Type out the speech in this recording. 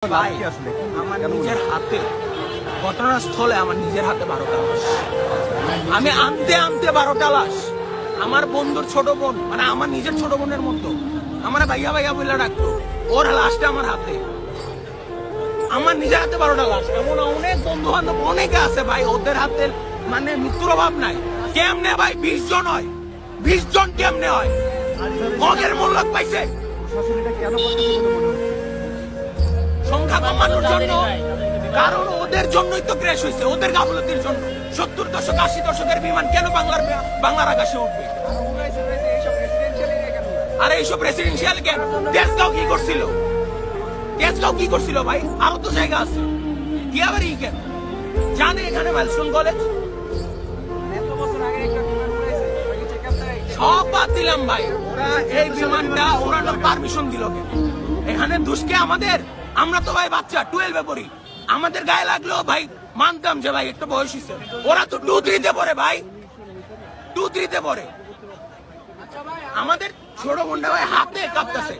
আমার নিজের হাতে ঘটনাস্থলে আমার নিজের হাতে 12টা লাশ। আমি আনতে 12টা লাশ। আমার বন্ধুর ছোট বোন, মানে আমার নিজের ছোট বোনের মতো, আমার ভাইয়া ভাইয়া বলে ডাকতো, ওর লাশটা আমার হাতে। আমার নিজের হাতে 12টা লাশ। এমন অনেক বন্ধু বান্ধব অনেকে আছে ভাই, ওদের হাতে মানে মৃত্যুর অভাব নাই। কেমনে ভাই 20 জন হয়? 20 জন কেমনে হয়? মগের মূল্য পাইছে সংখ্যা কমানোর জন্য, কারণ ওদের জন্যই তো ক্র্যাশ হয়েছে, ওদের গাফলতির জন্য। 70 দশক 80 দশকের বিমান কেন বাংলার আকাশে উঠবে? আর এইসব রেসিডেন্সিয়াল কেন? তেজগাঁও কি করছিল? তেজগাঁও কি করছিল ভাই? আরো তো জায়গা আছে, কি আবার ই কেন? জানে এখানে মাইলস্টোন কলেজ সব বাদ দিলাম ভাই। ওরা এই বিমানটা ওড়ানোর পারমিশন দিল কেন? এখানে দুষ্কে আমাদের, আমরা তো ভাই বাচ্চা 12-এ পড়ি, আমাদের গায়ে লাগলেও ভাই মানতাম যে ভাই একটা বয়স হয়েছে। ওরা তো 2-3-তে পড়ে ভাই, 2-3-তে পড়ে। আমাদের ছোট বোনটা ভাই হাতে কাঁপতেছে।